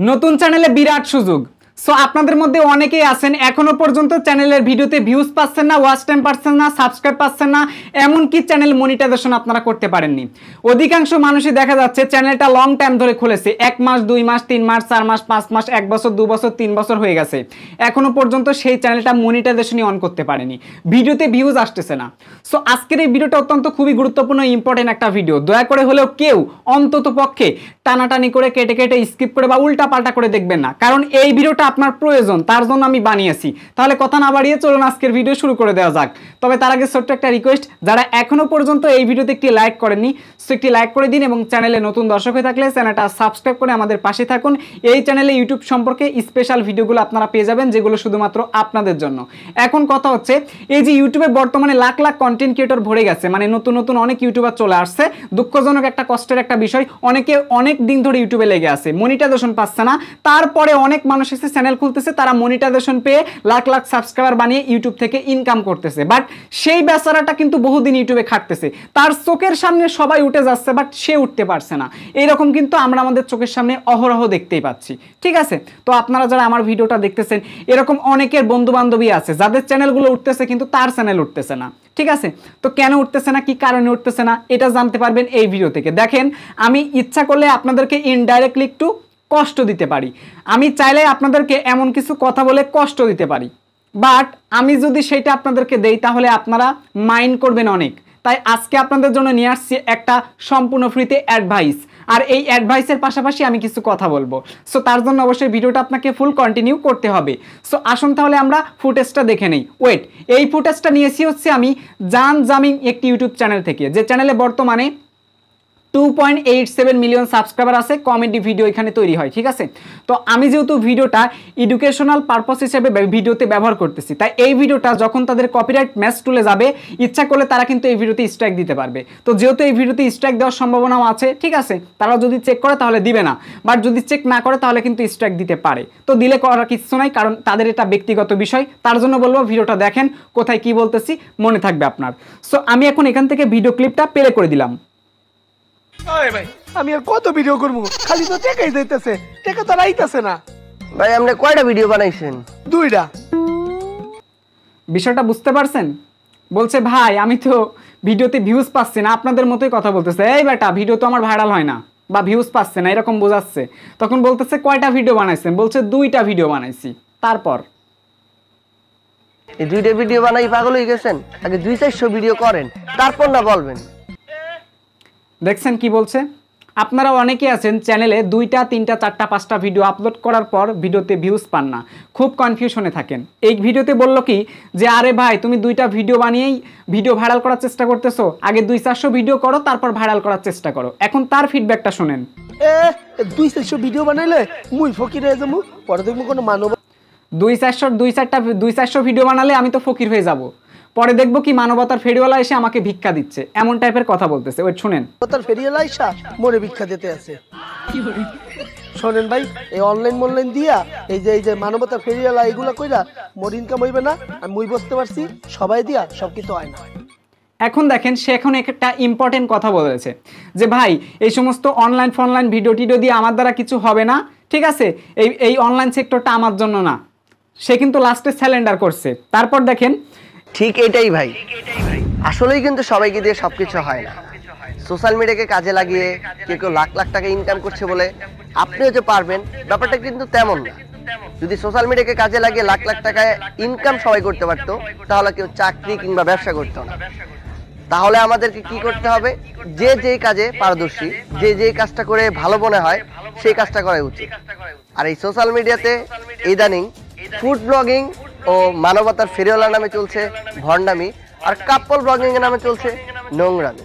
নতুন চ্যানেলে বিরাট সুযোগ। সো আপনাদের মধ্যে অনেকেই আছেন এখনো পর্যন্ত চ্যানেলের ভিডিওতে ভিউজ পাচ্ছেন না, ওয়াচ টাইম পাচ্ছেন না, সাবস্ক্রাইব পাচ্ছেন না, এমনকি চ্যানেল মনিটাইজেশন আপনারা করতে পারেননি। অধিকাংশ মানুষই দেখা যাচ্ছে চ্যানেলটা লং টাইম ধরে খুলেছে, 1 মাস 2 মাস 3 মাস 4 মাস 5 মাস 1 বছর 2 বছর 3 বছর হয়ে গেছে, এখনো পর্যন্ত সেই চ্যানেলটা মনিটাইজেশনই অন করতে পারেনি, ভিডিওতে ভিউজ আসতেছে না। সো আজকের এই ভিডিওটা অত্যন্ত খুবই গুরুত্বপূর্ণ ইম্পর্টেন্ট একটা ভিডিও। দয়া করে হলেও কেউ অন্তত পক্ষে টানাটানি করে কেটে কেটে স্কিপ করে বা উল্টা পাল্টা করে দেখবেন না, কারণ এই ভিডিওটা আপনার প্রয়োজন, তার জন্য আমি বানিয়েছি। তাহলে কথা না বাড়িয়ে চলুন আজকের ভিডিও শুরু করে দেওয়া যাক। তবে তার আগে ছোট্ট একটা রিকোয়েস্ট, যারা এখনো পর্যন্ত এই ভিডিওতে একটি লাইক করেননি সো একটি লাইক করে দিন, এবং চ্যানেলে নতুন দর্শক হয়ে থাকলে চ্যানেলটা সাবস্ক্রাইব করে আমাদের পাশে থাকুন। এই চ্যানেলে ইউটিউব সম্পর্কে স্পেশাল ভিডিওগুলো আপনারা পেয়ে যাবেন, যেগুলো শুধুমাত্র আপনাদের জন্য। এখন কথা হচ্ছে, এই যে ইউটিউবে বর্তমানে লাখ লাখ কন্টেন্ট ক্রিয়েটর ভরে গেছে, মানে নতুন নতুন অনেক ইউটিউবার চলে আসছে। দুঃখজনক একটা কষ্টের একটা বিষয়, অনেকে অনেক দিন ধরে ইউটিউবে লেগে আছে, মনিটাইজেশন পাচ্ছে না। তারপরে অনেক মানুষ এসে চ্যানেল খুলতেছে, তারা মনিটাইজেশন পেয়ে লাখ লাখ সাবস্ক্রাইবার বানিয়ে ইউটিউব থেকে ইনকাম করতেছে। বাট সেই বেচারাটা কিন্তু বহুদিন ইউটিউবে খাটতেছে, তার চোখের সামনে সবাই উঠে যাচ্ছে, বাট সে উঠতে পারছে না। এইরকম কিন্তু আমরা আমাদের চোখের সামনে অহরহ দেখতেই পাচ্ছি, ঠিক আছে? তো আপনারা যারা আমার ভিডিওটা দেখতেছেন, এরকম অনেকের বন্ধু বান্ধবী আছে যাদের চ্যানেলগুলো উঠতেছে কিন্তু তার চ্যানেল উঠতেছে না, ঠিক আছে? তো কেন উঠতেছে না, কি কারণে উঠতেছে না, এটা জানতে পারবেন এই ভিডিও থেকে। দেখেন, আমি ইচ্ছা করলে আপনাদেরকে ইনডাইরেক্টলি একটু কষ্ট দিতে পারি, আমি চাইলে আপনাদেরকে এমন কিছু কথা বলে কষ্ট দিতে পারি, বাট আমি যদি সেটা আপনাদেরকে দেই তাহলে আপনারা মাইন্ড করবেন অনেক। তাই আজকে আপনাদের জন্য নিয়ে আসছি একটা সম্পূর্ণ ফ্রিতে অ্যাডভাইস, আর এই অ্যাডভাইসের পাশাপাশি আমি কিছু কথা বলবো। সো তার জন্য অবশ্যই ভিডিওটা আপনাকে ফুল কন্টিনিউ করতে হবে। সো আসুন তাহলে আমরা ফুটেজটা দেখে নেই। ওয়েট, এই ফুটেজটা নিয়েছি হচ্ছে আমি জান জামিং একটি ইউটিউব চ্যানেল থেকে, যে চ্যানেলে বর্তমানে 2.87 মিলিয়ন সাবস্ক্রাইবার আছে। কমেডি ভিডিও এখানে তৈরি হয়, ঠিক আছে? তো আমি যেহেতু ভিডিওটা এডুকেশনাল পারপাস হিসেবে ভিডিওতে ব্যবহার করতেছি, তাই এই ভিডিওটা যখন তাদের কপিরাইট ম্যাচ তুলে যাবে, ইচ্ছা করলে তারা কিন্তু এই ভিডিওতে স্ট্রাইক দিতে পারবে। তো যেহেতু এই ভিডিওতে স্ট্রাইক দেওয়ার সম্ভাবনাও আছে, ঠিক আছে, তারা যদি চেক করে তাহলে দিবে না, বাট যদি চেক না করে তাহলে কিন্তু স্ট্রাইক দিতে পারে। তো দিলে করার কিছু নাই, কারণ তাদের এটা ব্যক্তিগত বিষয়। তার জন্য বলবো ভিডিওটা দেখেন, কোথায় কি বলতেছি মনে থাকবে আপনার। সো আমি এখন এখান থেকে ভিডিও ক্লিপটা প্লে করে দিলাম। ভাই আমি আর কত ভিডিও করবো, খালি তো টেকাই যাইতেছে, টেকা তো রাইতেছে না। ভাই আপনি কয়টা ভিডিও বানাইছেন? 2টা। বিষয়টা বুঝতে পারছেন? বলছে ভাই আমি তো ভিডিওতে ভিউজ পাচ্ছি না, আপনাদের মতোই কথা বলতেছে। এই বেটা, ভিডিও তো আমার ভাইরাল হয় না বা ভিউজ পাচ্ছে না, এরকম বোঝাচ্ছে। তখন বলতেছে কয়টা ভিডিও বানাইছেন? বলছে 2টা ভিডিও বানাইছি। তারপর এই 2টা ভিডিও বানাই পাগল হয়ে গেছেন? আগে 200-400 ভিডিও করেন, তারপর না বলবেন। দেখছেন কি বলছে? আপনারা অনেকে আছেন চ্যানেলে 2টা 3টা 4টা 5টা ভিডিও আপলোড করার পর ভিডিওতে ভিউজ পান না, খুব কনফিউশনে থাকেন। এই ভিডিওতে বললো কি যে আরে ভাই তুমি 2টা ভিডিও বানিয়েই ভিডিও ভাইরাল করার চেষ্টা করতেছো, আগে 200-400 ভিডিও করো তারপর ভাইরাল করার চেষ্টা করো। এখন তার ফিডব্যাকটা শুনেন। 200-400 ভিডিও বানাইলে মুই ফকির হয়ে যাবো, পরে দেখবো কোনো মানব 200-400 ভিডিও বানালে আমি তো ফকির হয়ে যাব, পরে দেখবো কি মানবতার ফেরিওয়ালা এসে আমাকে ভিক্ষা দিচ্ছে, এমন টাইপের কথা বলতেছে। ওই শুনেন, তার ফেরিয়ালা আইসা মোরে ভিক্ষা দিতে আছে। শোনেন ভাই, এই অনলাইন দিয়া এই যে মানবতার ফেরিয়ালা এগুলা কইরা মোর ইনকাম হইবে না, আমি মুই বুঝতে পারছি। সবাই দিয়া সব কিছু হয় না। এখন দেখেন, সে এখন একটা ইম্পর্টেন্ট কথা বলেছে যে ভাই এই সমস্ত অনলাইন ভিডিও টিডিও দিয়ে আমার দ্বারা কিছু হবে না, ঠিক আছে, এই অনলাইন সেক্টরটা আমার জন্য না। সে কিন্তু লাস্টে স্যালেন্ডার করছে। তারপর দেখেন, ঠিক এটাই ভাই, আসলেই কিন্তু সবাইকে দিয়ে সবকিছু হয় না। সোশ্যাল মিডিয়াকে কাজে লাগিয়ে কেউ লাখ লাখ টাকা ইনকাম করছে বলে আপনিও যে পারবেন, ব্যাপারটা কিন্তু তেমন না। যদি সোশ্যাল মিডিয়াকে কাজে লাগিয়ে লাখ লাখ টাকায় ইনকাম সবাই করতে পারতো, তাহলে কেউ চাকরি কিংবা ব্যবসা করতো না। তাহলে আমাদেরকে কি করতে হবে? যে যেই কাজে পারদর্শী, যে যেই কাজটা করে ভালো মনে হয় সেই কাজটা করা উচিত। আর এই সোশ্যাল মিডিয়াতে ইদানিং ফুড ব্লগিং ও মানবতার ফেরিওয়ালা নামে চলছে ভণ্ডামি, আর কাপল ব্লগিং এর নামে চলছে নোংরামি।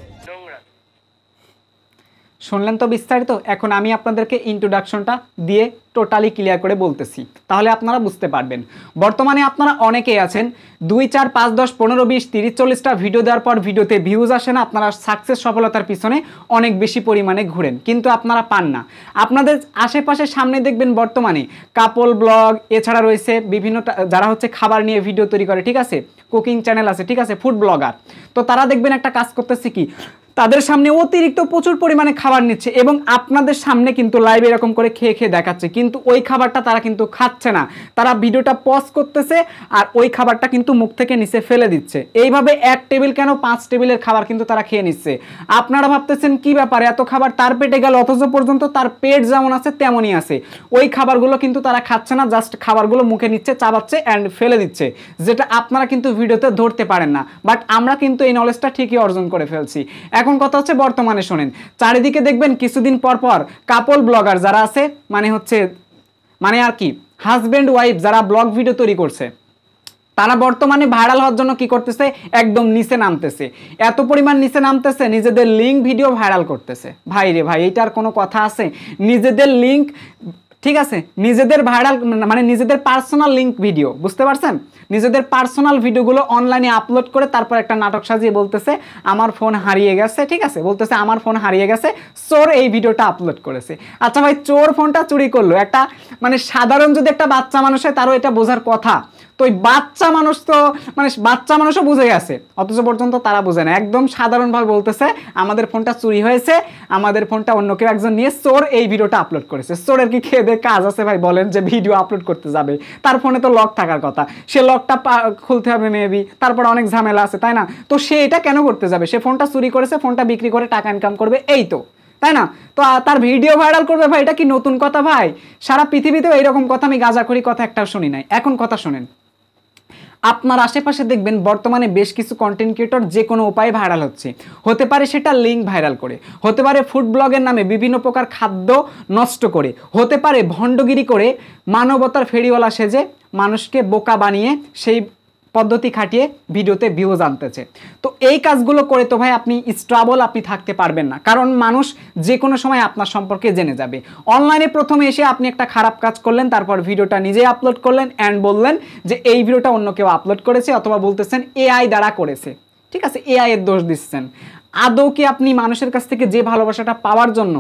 শুনলেন তো বিস্তারিত। এখন আমি আপনাদেরকে ইন্ট্রোডাকশনটা দিয়ে টোটালি ক্লিয়ার করে বলতেছি, তাহলে আপনারা বুঝতে পারবেন। বর্তমানে আপনারা অনেকেই আছেন 2, 4, 5, 10, 15, 20, 30, 40টা ভিডিও দেওয়ার পর ভিডিওতে ভিউজ আসে না, আপনারা সাকসেস সফলতার পিছনে অনেক বেশি পরিমাণে ঘুরেন, কিন্তু আপনারা পান না। আপনাদের আশেপাশে সামনে দেখবেন বর্তমানে কাপল ব্লগ, এছাড়া রয়েছে বিভিন্ন যারা হচ্ছে খাবার নিয়ে ভিডিও তৈরি করে, ঠিক আছে, কুকিং চ্যানেল আছে, ঠিক আছে, ফুড ব্লগার। তো তারা দেখবেন একটা কাজ করতেছে কি, তাদের সামনে অতিরিক্ত প্রচুর পরিমাণে খাবার নিচ্ছে এবং আপনাদের সামনে কিন্তু লাইভ এরকম করে খেয়ে খেয়ে দেখাচ্ছে, কিন্তু ওই খাবারটা তারা কিন্তু খাচ্ছে না, তারা ভিডিওটা পজ করতেছে আর ওই খাবারটা কিন্তু মুখ থেকে নিচে ফেলে দিচ্ছে। এইভাবে 1 টেবিল কেন 5 টেবিলের খাবার কিন্তু তারা খেয়ে নিচ্ছে। আপনারা ভাবতেছেন কি ব্যাপার, এত খাবার তার পেটে গেল, অথচ পর্যন্ত তার পেট যেমন আছে তেমনই আছে। ওই খাবারগুলো কিন্তু তারা খাচ্ছে না, জাস্ট খাবারগুলো মুখে নিচ্ছে, চাবাচ্ছে অ্যান্ড ফেলে দিচ্ছে, যেটা আপনারা কিন্তু ভিডিওতে ধরতে পারেন না। বাট আমরা কিন্তু এই নলেজটা ঠিকই অর্জন করে ফেলছি। এখন কথা হচ্ছে বর্তমানে শোনেন, চারিদিকে দেখবেন কিছুদিন পর পর কাপল ব্লগার যারা আছে, মানে আর কি হাজব্যান্ড ওয়াইফ যারা ব্লগ ভিডিও তৈরি করছে, তারা বর্তমানে ভাইরাল হওয়ার জন্য কি করতেছে, একদম নিচে নামতেছে, এত পরিমাণ নিচে নামতেছে, নিজেদের লিঙ্ক ভিডিও ভাইরাল করতেছে। ভাই রে ভাই, এইটার কোনো কথা আছে? নিজেদের লিঙ্ক, ঠিক আছে, নিজেদের ভাইরাল মানে নিজেদের পার্সোনাল লিঙ্ক ভিডিও, বুঝতে পারছেন, নিজেদের পার্সোনাল ভিডিওগুলো অনলাইনে আপলোড করে তারপর একটা নাটক সাজিয়ে বলতেছে আমার ফোন হারিয়ে গেছে, ঠিক আছে, বলতেছে আমার ফোন হারিয়ে গেছে, চোর এই ভিডিওটা আপলোড করেছে। আচ্ছা ভাই, চোর ফোনটা চুরি করলো, একটা মানে সাধারণ যদি একটা বাচ্চা মানুষ হয় তারও এটা বোঝার কথা, তো ওই বাচ্চা মানুষও বুঝে গেছে, অথচ পর্যন্ত তারা বোঝে না, একদম সাধারণভাবে বলতেছে আমাদের ফোনটা চুরি হয়েছে, আমাদের ফোনটা অন্য কেউ একজন নিয়ে চোর এই ভিডিওটা আপলোড করেছে। চোরের কি খেয়ে দেয়ে কাজ আছে ভাই বলেন, যে ভিডিও আপলোড করতে যাবে, তার ফোনে তো লক থাকার কথা, সে লকটা খুলতে হবে মেবি, তারপর অনেক ঝামেলা আছে, তাই না? তো সে এটা কেন করতে যাবে? সে ফোনটা চুরি করেছে, ফোনটা বিক্রি করে টাকা ইনকাম করবে, এই তো, তাই না? তো তার ভিডিও ভাইরাল করবে ভাই, এটা কি নতুন কথা ভাই? সারা পৃথিবীতেও এইরকম কথা আমি গাঁজাখড়ি কথা একটাও শুনি নাই। এখন কথা শোনেন, আপনার আশেপাশে দেখবেন বর্তমানে বেশ কিছু কন্টেন্ট ক্রিয়েটর যে কোনো উপায়ে ভাইরাল হচ্ছে, হতে পারে সেটা লিঙ্ক ভাইরাল করে, হতে পারে ফুড ব্লগের নামে বিভিন্ন প্রকার খাদ্য নষ্ট করে, হতে পারে ভণ্ডগিরি করে মানবতার ফেরিওয়ালা সেজে মানুষকে বোকা বানিয়ে সেই পদ্ধতি খাটিয়ে ভিডিওতে ভিউজ আনতেছে। তো এই কাজগুলো করে তো ভাই আপনি স্ট্রাবল আপনি থাকতে পারবেন না, কারণ মানুষ যে কোনো সময় আপনার সম্পর্কে জেনে যাবে। অনলাইনে প্রথমে এসে আপনি একটা খারাপ কাজ করলেন, তারপর ভিডিওটা নিজেই আপলোড করলেন অ্যান্ড বললেন যে এই ভিডিওটা অন্য কেউ আপলোড করেছে, অথবা বলতেছেন এআই দ্বারা করেছে, ঠিক আছে, এআই এর দোষ দিচ্ছেন। আদৌ কি আপনি মানুষের কাছ থেকে যে ভালোবাসাটা পাওয়ার জন্য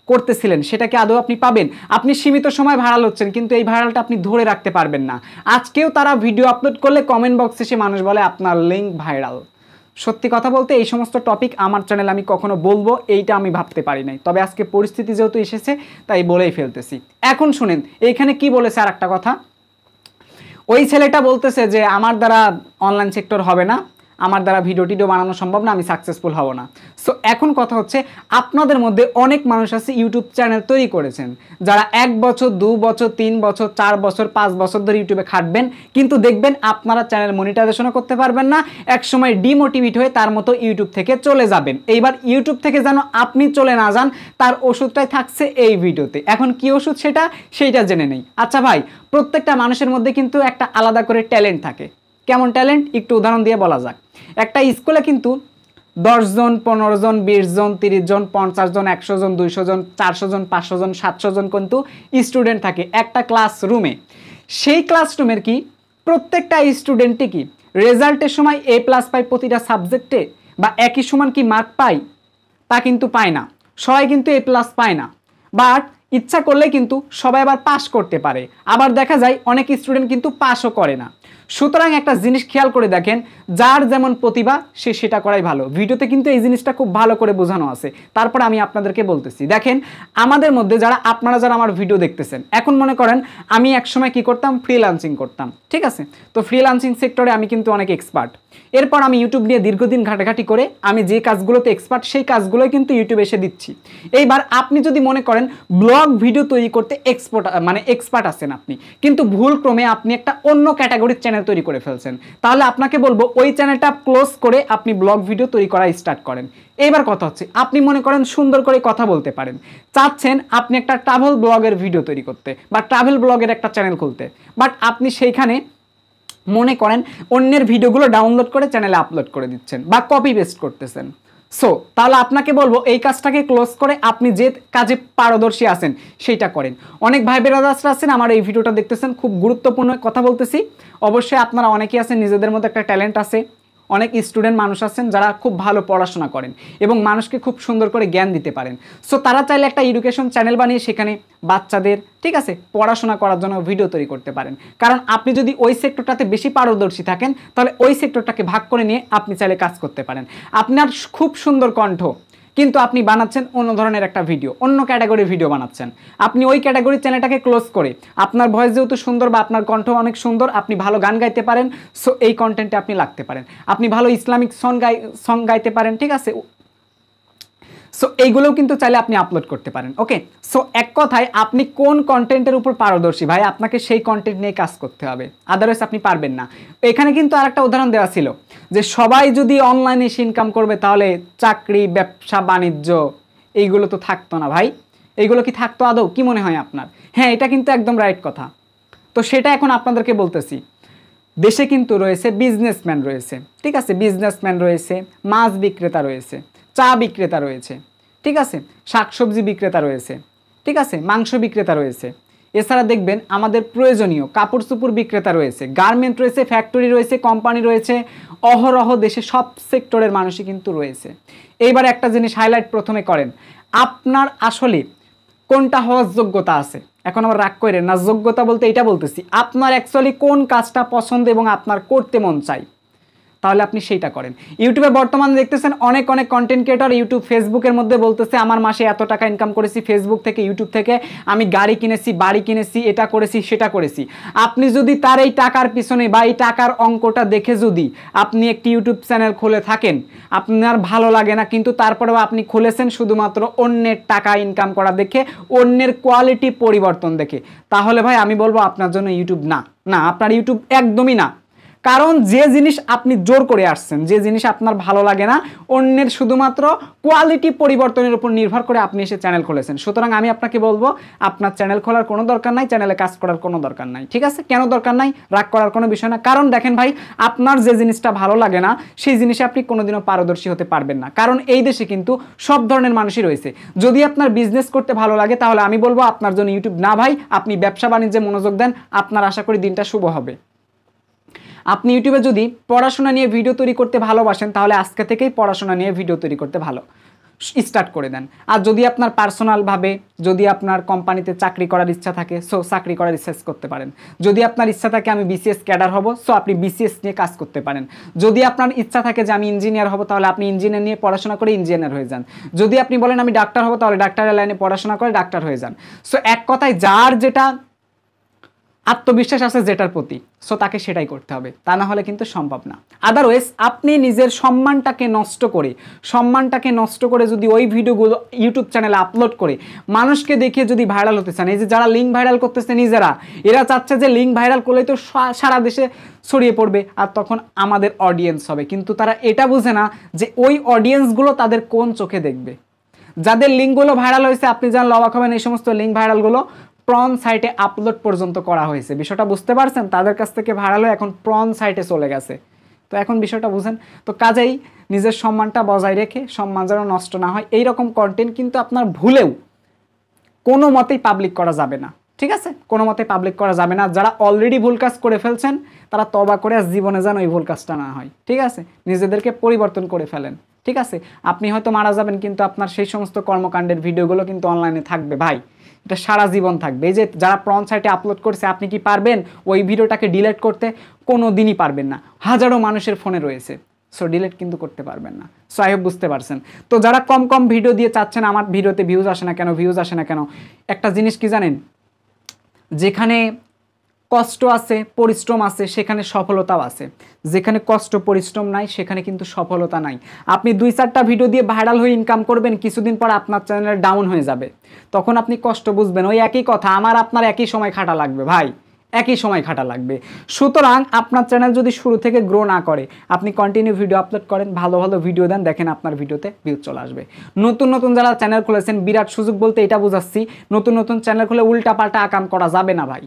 করতেছিলেন সেটা কি আদৌ আপনি পাবেন? আপনি সীমিত সময় ভাইরাল হচ্ছেন, কিন্তু এই ভাইরালটা আপনি ধরে রাখতে পারবেন না। আজকেও তারা ভিডিও আপলোড করলে কমেন্ট বক্সে এসে মানুষ বলে আপনার লিঙ্ক ভাইরাল। সত্যি কথা বলতে এই সমস্ত টপিক আমার চ্যানেলে আমি কখনো বলবো এইটা আমি ভাবতে পারি নাই, তবে আজকে পরিস্থিতি যেহেতু এসেছে তাই বলেই ফেলতেছি। এখন শুনেন এইখানে কি বলেছে আর একটা কথা, ওই ছেলেটা বলতেছে যে আমার দ্বারা অনলাইন সেক্টর হবে না, আমার দ্বারা ভিডিও টিডিও বানানো সম্ভব না, আমি সাকসেসফুল হব না। সো এখন কথা হচ্ছে, আপনাদের মধ্যে অনেক মানুষ আছে ইউটিউব চ্যানেল তৈরি করেছেন, যারা 1 বছর 2 বছর 3 বছর 4 বছর 5 বছর ধরে ইউটিউবে খাটবেন, কিন্তু দেখবেন আপনারা চ্যানেল মনিটাইজেশনও করতে পারবেন না, একসময় ডিমোটিভেট হয়ে তার মতো ইউটিউব থেকে চলে যাবেন। এইবার ইউটিউব থেকে যেন আপনি চলে না যান, তার ওষুধটাই থাকছে এই ভিডিওতে। এখন কি ওষুধ সেইটা জেনে নেই। আচ্ছা ভাই, প্রত্যেকটা মানুষের মধ্যে কিন্তু একটা আলাদা করে ট্যালেন্ট থাকে। কেমন ট্যালেন্ট একটু উদাহরণ দিয়ে বলা যাক। একটা স্কুলে কিন্তু 10 জন 15 জন 20 জন 30 জন 50 জন 100 জন 200 জন 400 জন 500 জন 700 জন কিন্তু স্টুডেন্ট থাকে একটা ক্লাসরুমে। সেই ক্লাসরুমের কি প্রত্যেকটা স্টুডেন্টই কি রেজাল্টের সময় A+ পায় প্রতিটা সাবজেক্টে, বা একই সমান কি মার্ক পায়? তা কিন্তু পায় না, সবাই কিন্তু A+ পায় না। বাট ইচ্ছা করলে কিন্তু সবাই আবার পাস করতে পারে, আবার দেখা যায় অনেক স্টুডেন্ট কিন্তু পাসও করে না। সুতরাং একটা জিনিস খেয়াল করে দেখেন, যার যেমন প্রতিভা সে সেটা করাই ভালো। ভিডিওতে কিন্তু এই জিনিসটা খুব ভালো করে বোঝানো আছে, তারপর আমি আপনাদেরকে বলতেছি। দেখেন, আমাদের মধ্যে আপনারা যারা আমার ভিডিও দেখতেছেন, এখন মনে করেন আমি একসময় কি করতাম, ফ্রিল্যান্সিং করতাম, ঠিক আছে, তো ফ্রিল্যান্সিং সেক্টরে আমি কিন্তু অনেক এক্সপার্ট। এরপর আমি ইউটিউব নিয়ে দীর্ঘদিন ঘাটাঘাটি করে আমি যে কাজগুলোতে এক্সপার্ট সেই কাজগুলোই কিন্তু ইউটিউবে এসে দিচ্ছি। এইবার আপনি যদি মনে করেন ব্লগ ভিডিও তৈরি করতে এক্সপার্ট আছেন আপনি, কিন্তু ভুল ক্রমে আপনি একটা অন্য ক্যাটাগরির চ্যানেল তৈরি করে ফেলছেন, তাহলে আপনাকে বলবো ওই চ্যানেলটা ক্লোজ করে আপনি ব্লগ ভিডিও তৈরি করা স্টার্ট করেন। এবার কথা হচ্ছে, আপনি মনে করেন সুন্দর করে কথা বলতে পারেন, চাচ্ছেন আপনি একটা ট্রাভেল ব্লগের ভিডিও তৈরি করতে বা ট্রাভেল ব্লগের একটা চ্যানেল খুলতে, বাট আপনি সেইখানে মনে করেন অন্যের ভিডিওগুলো ডাউনলোড করে চ্যানেলে আপলোড করে দিচ্ছেন বা কপি পেস্ট করতেছেন। সো তাহলে আপনাকে বলবো এই কাজটাকে ক্লোজ করে আপনি যে কাজে পারদর্শী আছেন সেইটা করেন। অনেক ভাই বেরাদাররা আছেন আমার এই ভিডিওটা দেখতেছেন, খুব গুরুত্বপূর্ণ কথা বলতেছি। অবশ্যই আপনারা অনেকেই আছেন নিজেদের মধ্যে একটা ট্যালেন্ট আছে, অনেক স্টুডেন্ট মানুষ আছেন যারা খুব ভালো পড়াশোনা করেন এবং মানুষকে খুব সুন্দর করে জ্ঞান দিতে পারেন। সো তারা চাইলে একটা এডুকেশন চ্যানেল বানিয়ে সেখানে বাচ্চাদের, ঠিক আছে, পড়াশোনা করার জন্য ভিডিও তৈরি করতে পারেন। কারণ আপনি যদি ওই সেক্টরটাতে বেশি পারদর্শী থাকেন, তাহলে ওই সেক্টরটাকে ভাগ করে নিয়ে আপনি চাইলে কাজ করতে পারেন। আপনার খুব সুন্দর কণ্ঠ, কিন্তু আপনি বানাচ্ছেন অন্য ধরনের একটা ভিডিও, অন্য ক্যাটাগরির ভিডিও বানাচ্ছেন। আপনি ওই ক্যাটাগরির চ্যানেলটাকে ক্লোজ করে আপনার ভয়েস যেহেতু সুন্দর বা আপনার কণ্ঠ অনেক সুন্দর, আপনি ভালো গান গাইতে পারেন, সো এই কন্টেন্টে আপনি লাগতে পারেন। আপনি ভালো ইসলামিক সং গাইতে পারেন, ঠিক আছে, সো এইগুলোও কিন্তু চাইলে আপনি আপলোড করতে পারেন। ওকে, সো এক কথায় আপনি কোন কন্টেন্টের উপর পারদর্শী ভাই, আপনাকে সেই কন্টেন্ট নিয়ে কাজ করতে হবে, আদারওয়াইজ আপনি পারবেন না। এখানে কিন্তু আরেকটা উদাহরণ দেওয়া ছিল যে সবাই যদি অনলাইনে এসে ইনকাম করবে তাহলে চাকরি, ব্যবসা, বাণিজ্য এইগুলো তো থাকতো না ভাই। এইগুলো কি থাকতো আদৌ? কি মনে হয় আপনার? হ্যাঁ, এটা কিন্তু একদম রাইট কথা। তো সেটা এখন আপনাদেরকে বলতেছি। দেশে কিন্তু রয়েছে বিজনেসম্যান রয়েছে, ঠিক আছে, বিজনেসম্যান রয়েছে, মাছ বিক্রেতা রয়েছে, চা বিক্রেতা রয়েছে, ঠিক আছে, শাকসবজি বিক্রেতা রয়েছে, ঠিক আছে, মাংস বিক্রেতা রয়েছে। এছাড়া দেখবেন আমাদের প্রয়োজনীয় কাপড় চোপড় বিক্রেতা রয়েছে, গার্মেন্ট রয়েছে, ফ্যাক্টরি রয়েছে, কোম্পানি রয়েছে, অহরহ দেশে সব সেক্টরের মানুষই কিন্তু রয়েছে। এইবার একটা জিনিস হাইলাইট প্রথমে করেন, আপনার আসলে কোনটা হওয়ার যোগ্যতা আছে। এখন আমার রাগ করেন না, যোগ্যতা বলতে এটা বলতেছি আপনার অ্যাকচুয়ালি কোন কাজটা পছন্দ এবং আপনার করতে মন চাই, তাহলে আপনি সেইটা করেন। ইউটিউবে বর্তমানে দেখতেছেন অনেক অনেক কন্টেন্ট ক্রিয়েটর ইউটিউব ফেসবুকের মধ্যে বলতেছে আমার মাসে এত টাকা ইনকাম করেছি ফেসবুক থেকে, ইউটিউব থেকে, আমি গাড়ি কিনেছি, বাড়ি কিনেছি, এটা করেছি, সেটা করেছি। আপনি যদি তার এই টাকার পিছনে বা এই টাকার অঙ্কটা দেখে যদি আপনি একটি ইউটিউব চ্যানেল খুলে থাকেন, আপনার ভালো লাগে না, কিন্তু তারপরেও আপনি খুলেছেন শুধুমাত্র অন্যের টাকা ইনকাম করা দেখে, অন্যের কোয়ালিটি পরিবর্তন দেখে, তাহলে ভাই আমি বলবো আপনার জন্য ইউটিউব না, না, আপনার ইউটিউব একদমই না। কারণ যে জিনিস আপনি জোর করে আসছেন, যে জিনিস আপনার ভালো লাগে না, অন্যের শুধুমাত্র কোয়ালিটি পরিবর্তনের উপর নির্ভর করে আপনি এসে চ্যানেল খুলেছেন। সুতরাং আমি আপনাকে বলবো আপনার চ্যানেল খোলার কোনো দরকার নাই, চ্যানেলে কাজ করার কোনো দরকার নাই, ঠিক আছে? কেন দরকার নাই? রাগ করার কোনো বিষয় না। কারণ দেখেন ভাই, আপনার যে জিনিসটা ভালো লাগে না সেই জিনিসে আপনি কোনোদিনও পারদর্শী হতে পারবেন না। কারণ এই দেশে কিন্তু সব ধরনের মানুষই রয়েছে। যদি আপনার বিজনেস করতে ভালো লাগে তাহলে আমি বলবো আপনার জন্য ইউটিউব না ভাই, আপনি ব্যবসা বাণিজ্যে মনোযোগ দেন, আপনার আশা করি দিনটা শুভ হবে। আপনি ইউটিউবে যদি পড়াশোনা নিয়ে ভিডিও তৈরি করতে ভালোবাসেন তাহলে আজকে থেকেই পড়াশোনা নিয়ে ভিডিও তৈরি করতে স্টার্ট করে দেন। আর যদি আপনার পার্সোনালভাবে, যদি আপনার কোম্পানিতে চাকরি করার ইচ্ছা থাকে, সো চাকরি করার রিসার্চ করতে পারেন। যদি আপনার ইচ্ছা থাকে আমি বিসিএস ক্যাডার হব, সো আপনি বিসিএস নিয়ে কাজ করতে পারেন। যদি আপনার ইচ্ছা থাকে যে আমি ইঞ্জিনিয়ার হব, তাহলে আপনি ইঞ্জিনিয়ার নিয়ে পড়াশোনা করে ইঞ্জিনিয়ার হয়ে যান। যদি আপনি বলেন আমি ডাক্তার হব, তাহলে ডাক্তারের লাইনে পড়াশোনা করে ডাক্তার হয়ে যান। সো এক কথায় যার যেটা আত্মবিশ্বাস আছে যেটার প্রতি, সো তাকে সেটাই করতে হবে, তা না হলে কিন্তু সম্ভব না। আদারওয়াইজ আপনি নিজের সম্মানটাকে নষ্ট করে যদি ওই ভিডিওগুলো ইউটিউব চ্যানেলে আপলোড করে মানুষকে দেখিয়ে যদি ভাইরাল হতে চান, এই যে যারা লিঙ্ক ভাইরাল করতেছে নিজেরা, এরা চাচ্ছে যে লিঙ্ক ভাইরাল করলেই তো সারা দেশে ছড়িয়ে পড়বে আর তখন আমাদের অডিয়েন্স হবে, কিন্তু তারা এটা বুঝে না যে ওই অডিয়েন্সগুলো তাদের কোন চোখে দেখবে। যাদের লিঙ্কগুলো ভাইরাল হয়েছে আপনি জানলে অবাক হবেন, এই সমস্ত লিঙ্ক ভাইরালগুলো প্রন সাইটে আপলোড পর্যন্ত করা হয়েছে। বিষয়টা বুঝতে পারছেন? তাদের কাছ থেকে ভাইরাল হয়ে এখন প্রন সাইটে চলে গেছে। তো এখন বিষয়টা বুঝেন। তো কাজেই নিজের সম্মানটা বজায় রেখে, সম্মান যেন নষ্ট না হয়, এইরকম কন্টেন্ট কিন্তু আপনার ভুলেও কোনো মতেই পাবলিক করা যাবে না, ঠিক আছে? কোনো মতেই পাবলিক করা যাবে না। যারা অলরেডি ভুল কাজ করে ফেলছেন তারা তওবা করে জীবনে যেন ওই ভুল কাজটা না হয়, ঠিক আছে? নিজেদেরকে পরিবর্তন করে ফেলেন, ঠিক আছে? আপনি হয়তো মারা যাবেন কিন্তু আপনার সেই সমস্ত কর্মকাণ্ডের ভিডিওগুলো কিন্তু অনলাইনে থাকবে ভাই, এটা সারা জীবন থাকবে। এই যে যারা প্রন সাইটে আপলোড করছে, আপনি কি পারবেন ওই ভিডিওটাকে ডিলিট করতে? কোনো দিনই পারবেন না। হাজারো মানুষের ফোনে রয়েছে, সো ডিলিট কিন্তু করতে পারবেন না। সো আই হোপ বুঝতে পারছেন। তো যারা কম কম ভিডিও দিয়ে চাচ্ছেন আমার ভিডিওতে ভিউজ আসে না কেন, একটা জিনিস কি জানেন, যেখানে কষ্ট আছে, পরিশ্রম আছে, সেখানে সফলতাও আছে। যেখানে কষ্ট পরিশ্রম নাই সেখানে কিন্তু সফলতা নাই। আপনি 2-4টা ভিডিও দিয়ে ভাইরাল হয়ে ইনকাম করবেন, কিছুদিন পর আপনার চ্যানেল ডাউন হয়ে যাবে, তখন আপনি কষ্ট বুঝবেন। ওই একই কথা, আমার আপনার একই সময় খাটা লাগবে ভাই, একই সময় খাটা লাগবে। সুতরাং আপনার চ্যানেল যদি শুরু থেকে গ্রো না করে, আপনি কন্টিনিউ ভিডিও আপলোড করেন, ভালো ভালো ভিডিও দেন, দেখেন আপনার ভিডিওতে ভিউজ চলে আসবে। নতুন নতুন যারা চ্যানেল খুলেছেন, বিরাট সুযোগ বলতে এটা বুঝাচ্ছি, নতুন নতুন চ্যানেল খুলে উল্টাপাল্টা আকাম করা যাবে না ভাই।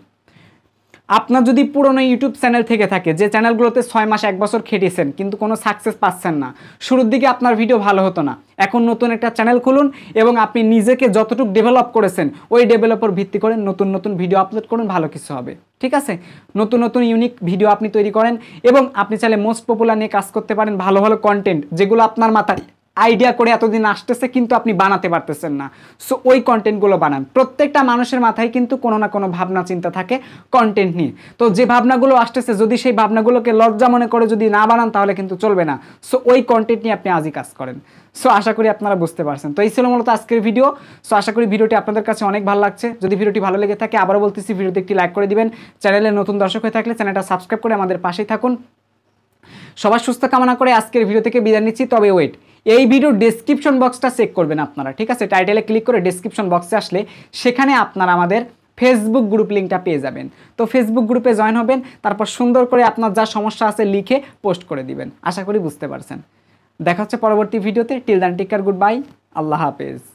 আপনার যদি পুরনো ইউটিউব চ্যানেল থেকে থাকে, যে চ্যানেলগুলোতে 6 মাস 1 বছর খেটেছেন কিন্তু কোনো সাকসেস পাচ্ছেন না, শুরুর দিকে আপনার ভিডিও ভালো হতো না, এখন নতুন একটা চ্যানেল খুলুন এবং আপনি নিজেকে যতটুকু ডেভেলপ করেছেন ওই ডেভেলপের ভিত্তি করে নতুন নতুন ভিডিও আপলোড করুন, ভালো কিছু হবে, ঠিক আছে? নতুন নতুন ইউনিক ভিডিও আপনি তৈরি করেন এবং আপনি চাইলে মোস্ট পপুলার নিয়ে কাজ করতে পারেন, ভালো ভালো কন্টেন্ট যেগুলো আপনার মাথায় আইডিয়া করে এতদিন আসতেছে কিন্তু আপনি বানাতে পারতেছেন না। সো ওই কন্টেন্টগুলো বানান। প্রত্যেকটা মানুষের মাথায় কিন্তু কোনো না কোনো ভাবনা চিন্তা থাকে কন্টেন্ট নিয়ে। তো যে ভাবনাগুলো আসতেছে যদি সেই ভাবনাগুলোকে লজ্জা মনে করে যদি না বানান তাহলে কিন্তু চলবে না। সো ওই কন্টেন্ট নিয়ে আপনি আজই কাজ করেন। সো আশা করি আপনারা বুঝতে পারছেন। তো এই ছিল মূলত আজকের ভিডিও। সো আশা করি ভিডিওটি আপনাদের কাছে অনেক ভালো লাগছে। যদি ভিডিওটি ভালো লেগে থাকে আবারও বলতেছি ভিডিওতে একটি লাইক করে দিবেন। চ্যানেলে নতুন দর্শক হয়ে থাকলে চ্যানেলটা সাবস্ক্রাইব করে আমাদের পাশেই থাকুন। সবার সুস্থ কামনা করে আজকের ভিডিও থেকে বিদায় নিচ্ছি। তবে ওয়েট, এই ভিডিওর ডেসক্রিপশন বক্সটা চেক করবেন আপনারা, ঠিক আছে? টাইটেলে ক্লিক করে ডেসক্রিপশন বক্সে আসলে সেখানে আপনারা আমাদের ফেসবুক গ্রুপ লিঙ্কটা পেয়ে যাবেন। তো ফেসবুক গ্রুপে জয়েন হবেন, তারপর সুন্দর করে আপনার যা সমস্যা আছে লিখে পোস্ট করে দিবেন। আশা করি বুঝতে পারছেন। দেখা হচ্ছে পরবর্তী ভিডিওতে। Till then take care, goodbye, আল্লাহ হাফেজ।